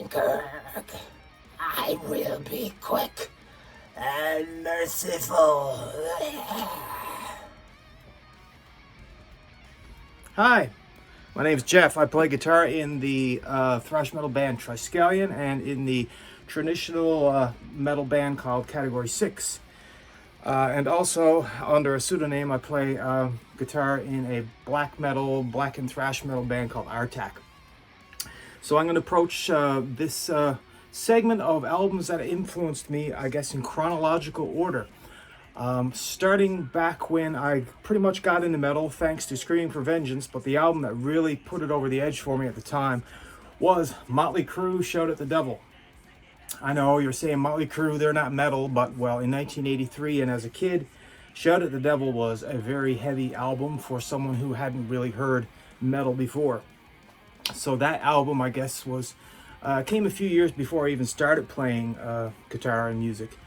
Dunkirk. I will be quick and merciful. Hi, my name is Geoff. I play guitar in the thrash metal band TRISKELYON and in the traditional metal band called Category 6. And also, under a pseudonym, I play guitar in a black and thrash metal band called ARTACH. So I'm going to approach this segment of albums that influenced me, I guess, in chronological order. Starting back when I pretty much got into metal thanks to Screaming for Vengeance, but the album that really put it over the edge for me at the time was Motley Crue, Shout at the Devil. I know you're saying Motley Crue, they're not metal, but well, in 1983 and as a kid, Shout at the Devil was a very heavy album for someone who hadn't really heard metal before. So that album, I guess, was came a few years before I even started playing guitar and music.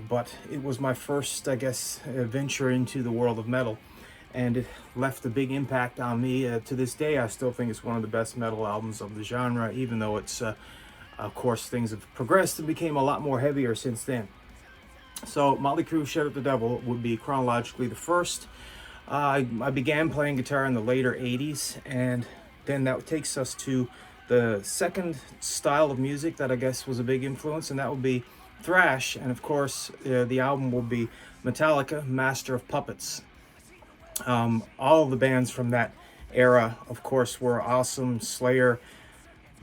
But it was my first, I guess, venture into the world of metal. And it left a big impact on me. To this day, I still think it's one of the best metal albums of the genre, even though it's, of course, things have progressed and became a lot more heavier since then. So Motley Crue, Shout at the Devil would be chronologically the first. I began playing guitar in the later 80s, and then that takes us to the second style of music that I guess was a big influence, and that would be thrash. And of course, the album will be Metallica, Master of Puppets. All of the bands from that era, of course, were awesome. Slayer,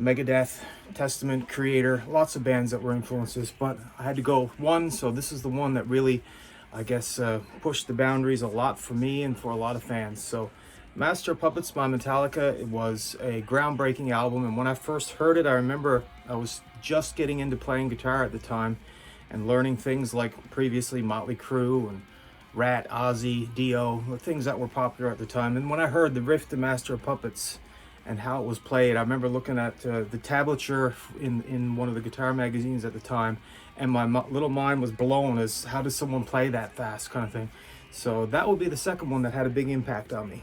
Megadeth, Testament, Creator, lots of bands that were influences, but I had to go with one, so this is the one that really, I guess, pushed the boundaries a lot for me and for a lot of fans. So Master of Puppets by Metallica, it was a groundbreaking album, and when I first heard it, I remember I was just getting into playing guitar at the time and learning things like previously Motley Crue and Rat, Ozzy, Dio, the things that were popular at the time. And when I heard the riff to Master of Puppets and how it was played, I remember looking at the tablature in one of the guitar magazines at the time, and my little mind was blown as how does someone play that fast, kind of thing. So that would be the second one that had a big impact on me.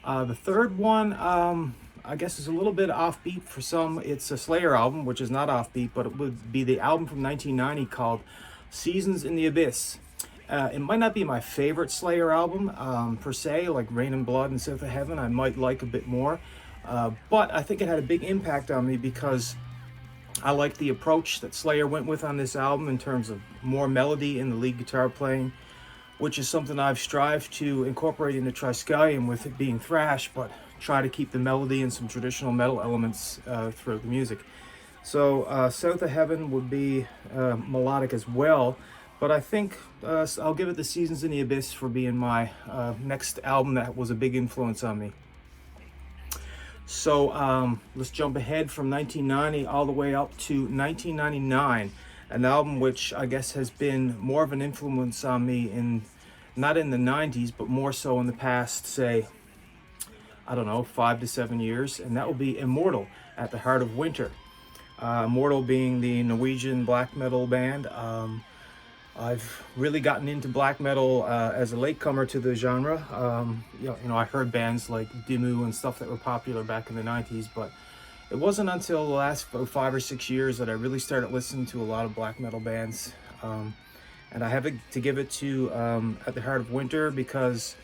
The third one, I guess, is a little bit offbeat for some. It's a Slayer album, which is not offbeat, but it would be the album from 1990 called Seasons in the Abyss. It might not be my favorite Slayer album per se, like Rain and Blood and South of Heaven I might like a bit more, but I think it had a big impact on me because I like the approach that Slayer went with on this album in terms of more melody in the lead guitar playing, which is something I've strived to incorporate into TRISKELYON with it being thrash, but try to keep the melody and some traditional metal elements throughout the music. So South of Heaven would be melodic as well, but I think I'll give it the Seasons in the Abyss for being my next album that was a big influence on me. So let's jump ahead from 1990 all the way up to 1999, an album which I guess has been more of an influence on me not in the 90s, but more so in the past, say, I don't know, 5 to 7 years, and that will be Immortal, At the Heart of Winter. Immortal being the Norwegian black metal band. I've really gotten into black metal as a latecomer to the genre. You know, I heard bands like Dimmu and stuff that were popular back in the 90s, but it wasn't until the last 5 or 6 years that I really started listening to a lot of black metal bands. And I have to give it to At the Heart of Winter because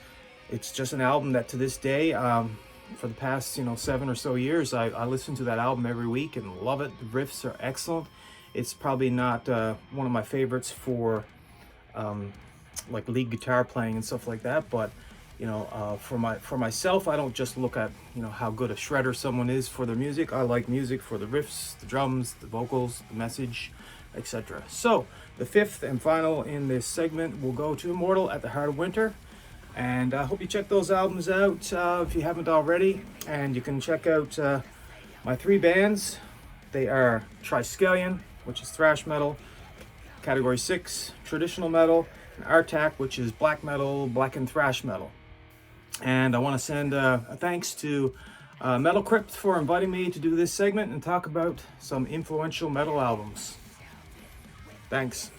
it's just an album that to this day, for the past 7 or so years, I listen to that album every week and love it. The riffs are excellent. It's probably not one of my favorites for like lead guitar playing and stuff like that, but for myself, I don't just look at how good a shredder someone is for their music. I like music for the riffs, the drums, the vocals, the message, etc. So the fifth and final in this segment will go to Immortal, At the Heart of Winter. And I hope you check those albums out if you haven't already. And you can check out my 3 bands. They are TRISKELYON, which is thrash metal, Category 6, traditional metal, and ARTACH, which is black metal, black and thrash metal. And I want to send a thanks to Metal Crypt for inviting me to do this segment and talk about some influential metal albums. Thanks.